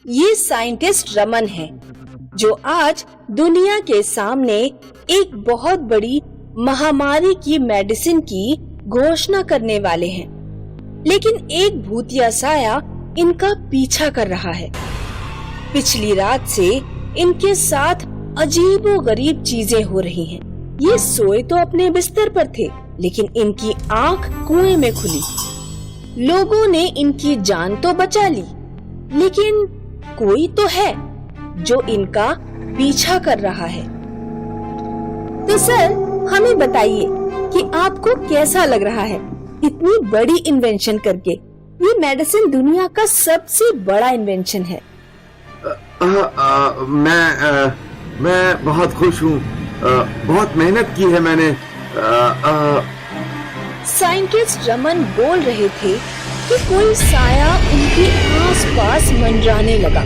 ये साइंटिस्ट रमन है जो आज दुनिया के सामने एक बहुत बड़ी महामारी की मेडिसिन की घोषणा करने वाले हैं। लेकिन एक भूतिया साया इनका पीछा कर रहा है। पिछली रात से इनके साथ अजीबोगरीब चीजें हो रही हैं। ये सोए तो अपने बिस्तर पर थे, लेकिन इनकी आंख कुएं में खुली। लोगों ने इनकी जान तो बचा ली, लेकिन कोई तो है जो इनका पीछा कर रहा है। तो सर, हमें बताइए कि आपको कैसा लग रहा है इतनी बड़ी इन्वेंशन करके? ये मेडिसिन दुनिया का सबसे बड़ा इन्वेंशन है। मैं बहुत खुश हूँ। बहुत मेहनत की है मैंने। साइंटिस्ट रमन बोल रहे थे कि कोई साया उनके आसपास मंडराने लगा।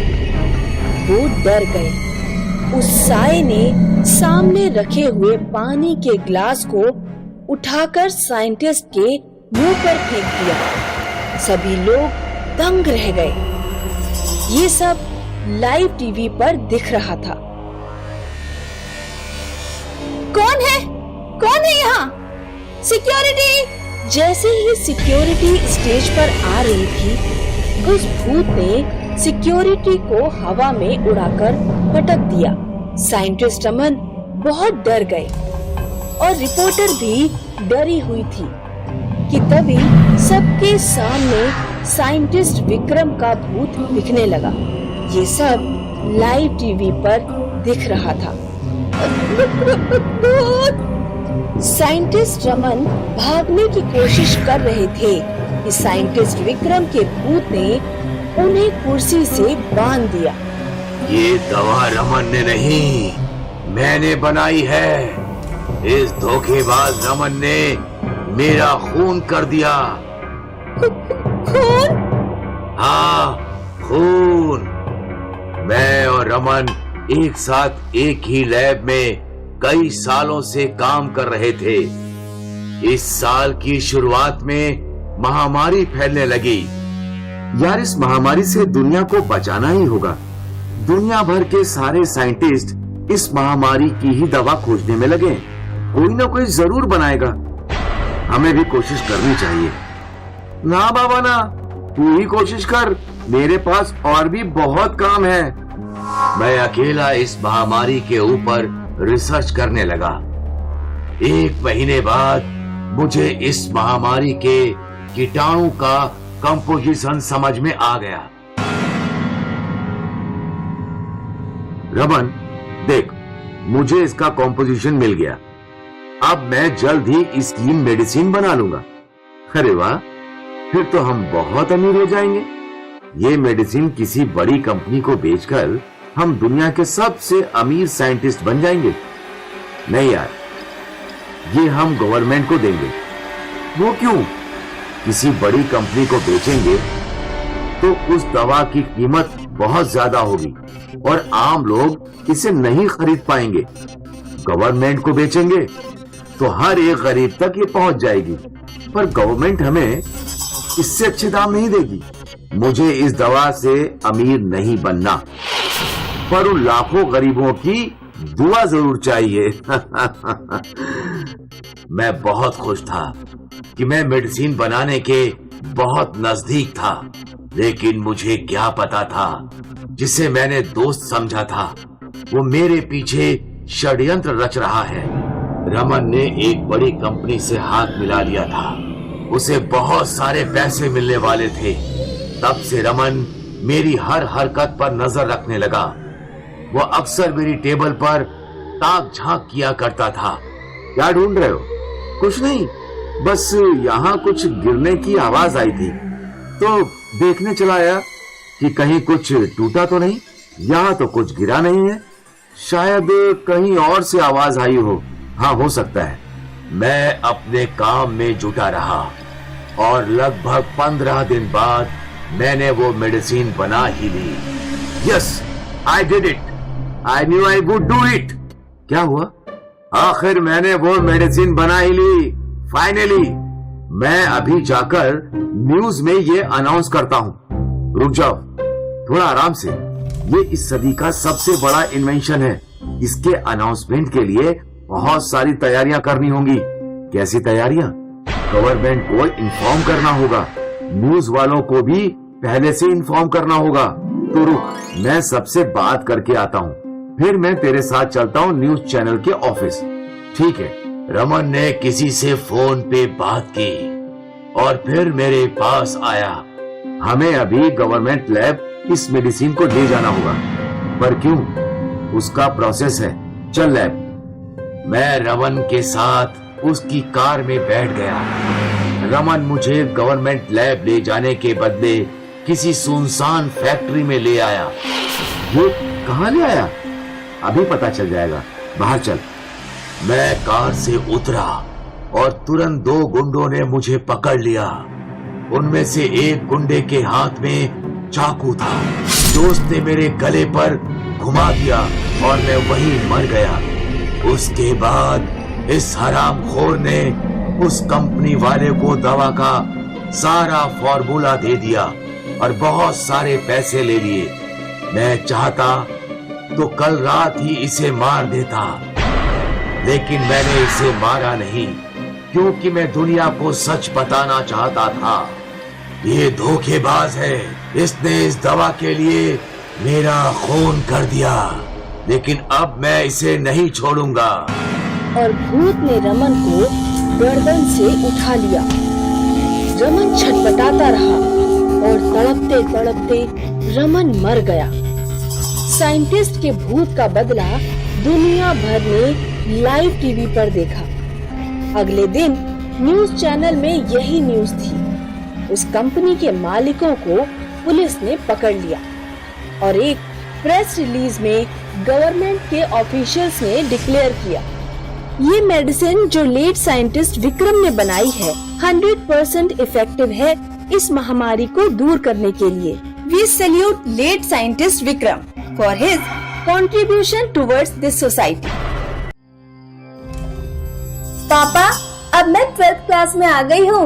वो डर गए। उस साए ने सामने रखे हुए पानी के ग्लास को उठाकर साइंटिस्ट के मुंह पर फेंक दिया। सभी लोग दंग रह गए। ये सब लाइव टीवी पर दिख रहा था। कौन है यहाँ? सिक्योरिटी! जैसे ही सिक्योरिटी स्टेज पर आ रही थी, उस भूत ने सिक्योरिटी को हवा में उड़ाकर पटक दिया। साइंटिस्ट रमन बहुत डर गए और रिपोर्टर भी डरी हुई थी कि तभी सबके सामने साइंटिस्ट विक्रम का भूत दिखने लगा। ये सब लाइव टीवी पर दिख रहा था। साइंटिस्ट रमन भागने की कोशिश कर रहे थे कि साइंटिस्ट विक्रम के भूत ने उन्हें कुर्सी से बांध दिया। ये दवा रमन ने नहीं, मैंने बनाई है। इस धोखेबाज रमन ने मेरा खून कर दिया। खून? हाँ, खून। मैं और रमन एक साथ एक ही लैब में कई सालों से काम कर रहे थे। इस साल की शुरुआत में महामारी फैलने लगी। यार, इस महामारी से दुनिया को बचाना ही होगा। दुनिया भर के सारे साइंटिस्ट इस महामारी की ही दवा खोजने में लगे। कोई ना कोई जरूर बनाएगा। हमें भी कोशिश करनी चाहिए। ना बाबा ना, तू ही कोशिश कर। मेरे पास और भी बहुत काम है। मैं अकेला इस महामारी के ऊपर रिसर्च करने लगा। 1 महीने बाद मुझे इस महामारी के कीटाणु का कंपोजिशन समझ में आ गया। रमन, देख, मुझे इसका कंपोजिशन मिल गया। अब मैं जल्द ही इसकी मेडिसिन बना लूंगा। अरे वाह, फिर तो हम बहुत अमीर हो जाएंगे। ये मेडिसिन किसी बड़ी कंपनी को बेचकर हम दुनिया के सबसे अमीर साइंटिस्ट बन जाएंगे। नहीं यार, ये हम गवर्नमेंट को देंगे। वो क्यों? किसी बड़ी कंपनी को बेचेंगे तो उस दवा की कीमत बहुत ज्यादा होगी और आम लोग इसे नहीं खरीद पाएंगे। गवर्नमेंट को बेचेंगे तो हर एक गरीब तक ये पहुंच जाएगी, पर गवर्नमेंट हमें इससे अच्छे दाम नहीं देगी। मुझे इस दवा से अमीर नहीं बनना, पर उन लाखों गरीबों की दुआ जरूर चाहिए। मैं बहुत खुश था कि मैं मेडिसिन बनाने के बहुत नजदीक था, लेकिन मुझे क्या पता था, जिसे मैंने दोस्त समझा था, वो मेरे पीछे षड्यंत्र रच रहा है। रमन ने एक बड़ी कंपनी से हाथ मिला लिया था। उसे बहुत सारे पैसे मिलने वाले थे। तब से रमन मेरी हर हरकत पर नजर रखने लगा। वो अक्सर मेरी टेबल पर ताक झांक किया करता था। क्या ढूंढ रहे हो? कुछ नहीं, बस यहाँ कुछ गिरने की आवाज आई थी तो देखने चला आया कि कहीं कुछ टूटा तो नहीं। यहाँ तो कुछ गिरा नहीं है। शायद कहीं और से आवाज आई हो। हाँ, हो सकता है। मैं अपने काम में जुटा रहा और लगभग 15 दिन बाद मैंने वो मेडिसिन बना ही ली। Yes, I did it. I knew I would do it. क्या हुआ? आखिर मैंने वो मेडिसिन बना ही ली। फाइनली। मैं अभी जाकर न्यूज में ये अनाउंस करता हूँ। रुक जाओ, थोड़ा आराम से। ये इस सदी का सबसे बड़ा इन्वेंशन है। इसके अनाउंसमेंट के लिए बहुत सारी तैयारियां करनी होंगी। कैसी तैयारियां? गवर्नमेंट को इन्फॉर्म करना होगा, न्यूज वालों को भी पहले से इन्फॉर्म करना होगा। तो रुक, मैं सबसे बात करके आता हूँ, फिर मैं तेरे साथ चलता हूँ न्यूज चैनल के ऑफिस। ठीक है। रमन ने किसी से फोन पे बात की और फिर मेरे पास आया। हमें अभी गवर्नमेंट लैब इस मेडिसिन को ले जाना होगा। पर क्यों? उसका प्रोसेस है। चल लैब। मैं रमन के साथ उसकी कार में बैठ गया। रमन मुझे गवर्नमेंट लैब ले जाने के बदले किसी सुनसान फैक्ट्री में ले आया। ये कहाँ ले आया? अभी पता चल जाएगा। बाहर चल। मैं कार से उतरा और तुरंत 2 गुंडों ने मुझे पकड़ लिया। उनमें से एक गुंडे के हाथ में चाकू था। दोस्त ने मेरे गले पर घुमा दिया और मैं वहीं मर गया। उसके बाद इस हरामखोर ने उस कंपनी वाले को दवा का सारा फॉर्मूला दे दिया और बहुत सारे पैसे ले लिए। मैं चाहता तो कल रात ही इसे मार देता, लेकिन मैंने इसे मारा नहीं, क्योंकि मैं दुनिया को सच बताना चाहता था। ये धोखेबाज है। इसने इस दवा के लिए मेरा खून कर दिया, लेकिन अब मैं इसे नहीं छोड़ूंगा। और भूत ने रमन को गर्दन से उठा लिया। रमन छटपटाता रहा और तड़पते तड़पते रमन मर गया। साइंटिस्ट के भूत का बदला दुनिया भर ने लाइव टीवी पर देखा। अगले दिन न्यूज चैनल में यही न्यूज थी। उस कंपनी के मालिकों को पुलिस ने पकड़ लिया और एक प्रेस रिलीज में गवर्नमेंट के ऑफिशियल्स ने डिक्लेयर किया, ये मेडिसिन जो लेट साइंटिस्ट विक्रम ने बनाई है 100% इफेक्टिव है इस महामारी को दूर करने के लिए। We salute late scientist Vikram for his contribution towards this society. पापा, अब मैं 12th क्लास में आ गई हूँ।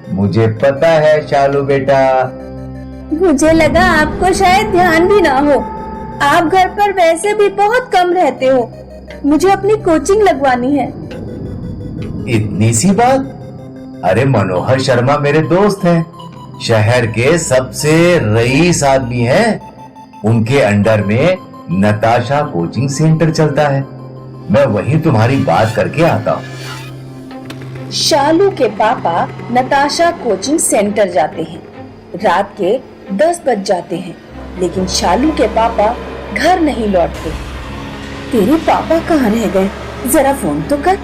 मुझे पता है शालू बेटा। मुझे लगा आपको शायद ध्यान भी ना हो। आप घर पर वैसे भी बहुत कम रहते हो। मुझे अपनी कोचिंग लगवानी है। इतनी सी बात? अरे मनोहर शर्मा मेरे दोस्त हैं, शहर के सबसे रईस आदमी हैं। उनके अंडर में नताशा कोचिंग सेंटर चलता है। मैं वहीं तुम्हारी बात करके आता हूँ। शालू के पापा नताशा कोचिंग सेंटर जाते हैं। रात के 10 बज जाते हैं, लेकिन शालू के पापा घर नहीं लौटते। तेरे पापा कहाँ रह गए? जरा फोन तो कर।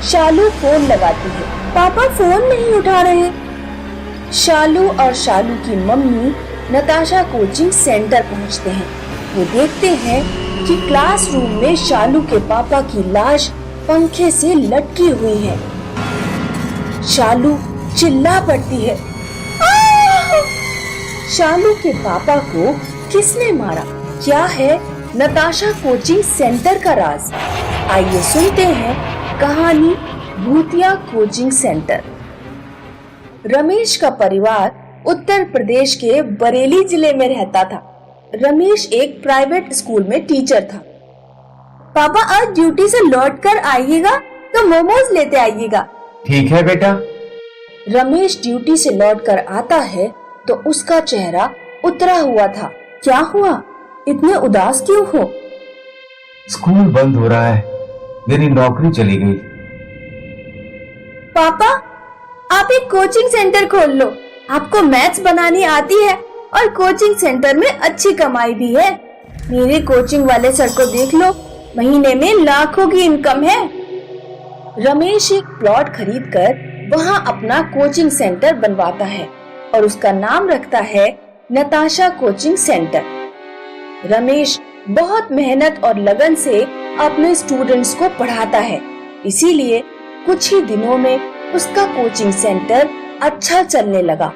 शालू फोन लगाती है। पापा फोन नहीं उठा रहे। शालू और शालू की मम्मी नताशा कोचिंग सेंटर पहुँचते हैं। वो देखते हैं कि क्लासरूम में शालू के पापा की लाश पंखे से लटकी हुई है। शालू चिल्ला पड़ती है, शालू के पापा को किसने मारा? क्या है नताशा कोचिंग सेंटर का राज? आइए सुनते हैं कहानी भूतिया कोचिंग सेंटर। रमेश का परिवार उत्तर प्रदेश के बरेली जिले में रहता था। रमेश एक प्राइवेट स्कूल में टीचर था। पापा, आज ड्यूटी से लौट कर आइएगा तो मोमोज लेते आइएगा। ठीक है बेटा। रमेश ड्यूटी से लौट कर आता है तो उसका चेहरा उतरा हुआ था। क्या हुआ? इतने उदास क्यों हो? स्कूल बंद हो रहा है, मेरी नौकरी चली गई। पापा, आप एक कोचिंग सेंटर खोल लो। आपको मैथ्स बनानी आती है और कोचिंग सेंटर में अच्छी कमाई भी है। मेरे कोचिंग वाले सर को देख लो, महीने में लाखों की इनकम है। रमेश एक प्लॉट खरीदकर वहां अपना कोचिंग सेंटर बनवाता है और उसका नाम रखता है नताशा कोचिंग सेंटर। रमेश बहुत मेहनत और लगन से अपने स्टूडेंट्स को पढ़ाता है, इसीलिए कुछ ही दिनों में उसका कोचिंग सेंटर अच्छा चलने लगा।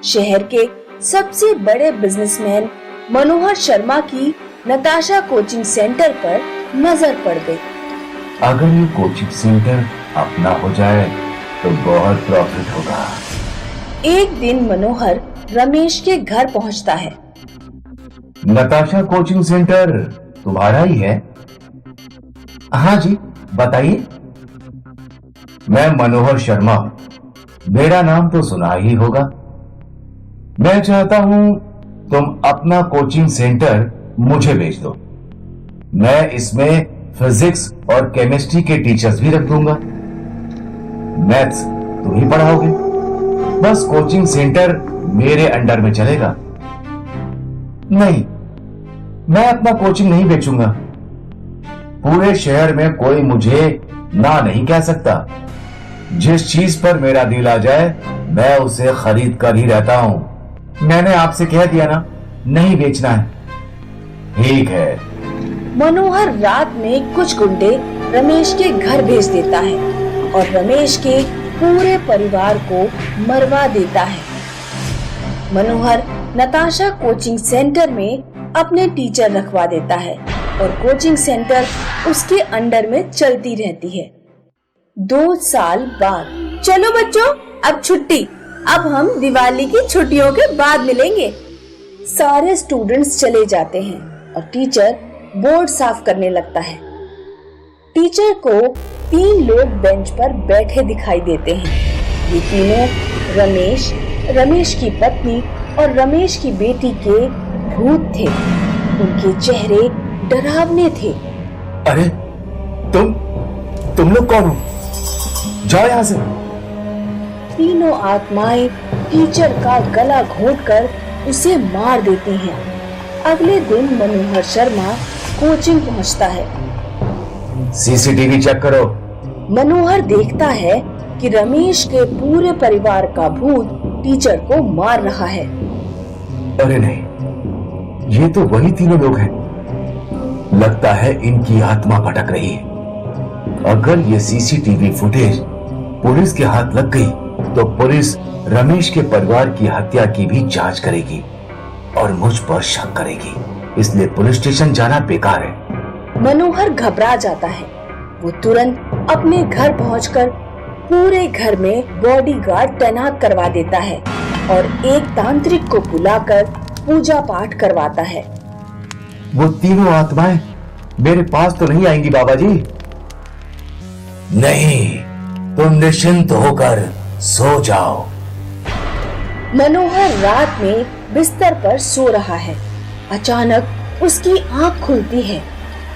शहर के सबसे बड़े बिजनेसमैन मनोहर शर्मा की नताशा कोचिंग सेंटर पर नजर पड़ गई। अगर ये कोचिंग सेंटर अपना हो जाए तो बहुत प्रॉफिट होगा। एक दिन मनोहर रमेश के घर पहुंचता है। नताशा कोचिंग सेंटर तुम्हारा ही है? हाँ जी, बताइए। मैं मनोहर शर्मा हूं, मेरा नाम तो सुना ही होगा। मैं चाहता हूं तुम अपना कोचिंग सेंटर मुझे भेज दो। मैं इसमें फिजिक्स और केमिस्ट्री के टीचर्स भी रख दूंगा। मैथ्स तुम ही पढ़ाओगे। बस कोचिंग सेंटर मेरे अंडर में चलेगा। नहीं, मैं अपना कोचिंग नहीं बेचूंगा। पूरे शहर में कोई मुझे ना नहीं कह सकता। जिस चीज पर मेरा दिल आ जाए मैं उसे खरीद कर ही रहता हूं। मैंने आपसे कह दिया ना, नहीं बेचना है। ठीक है। मनोहर रात में कुछ गुंडे रमेश के घर भेज देता है और रमेश के पूरे परिवार को मरवा देता है। मनोहर नताशा कोचिंग सेंटर में अपने टीचर रखवा देता है और कोचिंग सेंटर उसके अंडर में चलती रहती है। 2 साल बाद, चलो बच्चों अब छुट्टी, अब हम दिवाली की छुट्टियों के बाद मिलेंगे। सारे स्टूडेंट्स चले जाते हैं और टीचर बोर्ड साफ करने लगता है। टीचर को 3 लोग बेंच पर बैठे दिखाई देते हैं। ये तीनों रमेश, रमेश की पत्नी और रमेश की बेटी के भूत थे। उनके चेहरे डरावने थे। अरे तुम लोग कौन हो? जाओ यहां से। तीनों आत्माएं टीचर का गला घोंटकर उसे मार देती हैं। अगले दिन मनोहर शर्मा कोचिंग पहुंचता है। सीसीटीवी चेक करो। मनोहर देखता है कि रमेश के पूरे परिवार का भूत टीचर को मार रहा है। अरे नहीं, ये तो वही तीनों लोग हैं। लगता है इनकी आत्मा भटक रही है। अगर ये सीसीटीवी फुटेज पुलिस के हाथ लग गई तो पुलिस रमेश के परिवार की हत्या की भी जांच करेगी और मुझ पर शक करेगी। इसलिए पुलिस स्टेशन जाना बेकार है। मनोहर घबरा जाता है। वो तुरंत अपने घर पहुंचकर पूरे घर में बॉडीगार्ड तैनात करवा देता है और एक तांत्रिक को बुलाकर पूजा पाठ करवाता है। वो तीनों आत्माएं मेरे पास तो नहीं आएंगी बाबा जी? नहीं, तुम निश्चिंत होकर सो जाओ। मनोहर रात में बिस्तर पर सो रहा है। अचानक उसकी आंख खुलती है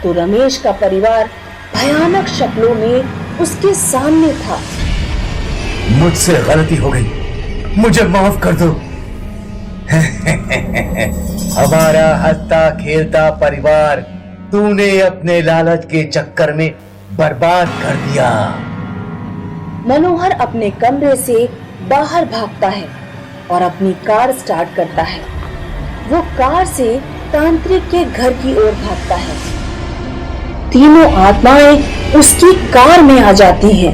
तो रमेश का परिवार भयानक शक्लों में उसके सामने था। मुझसे गलती हो गई, मुझे माफ कर दो। हमारा हंसता खेलता परिवार तूने अपने लालच के चक्कर में बर्बाद कर दिया। मनोहर अपने कमरे से बाहर भागता है और अपनी कार स्टार्ट करता है। वो कार से तांत्रिक के घर की ओर भागता है। तीनों आत्माएं उसकी कार में आ जाती हैं।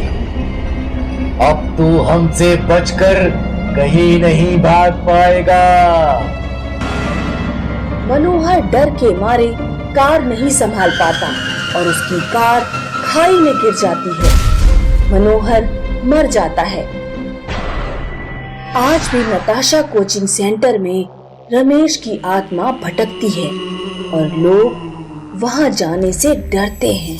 अब तू हमसे बचकर कहीं नहीं भाग पाएगा। मनोहर डर के मारे कार नहीं संभाल पाता और उसकी कार खाई में गिर जाती है। मनोहर मर जाता है। आज भी नताशा कोचिंग सेंटर में रमेश की आत्मा भटकती है और लोग वहां जाने से डरते हैं।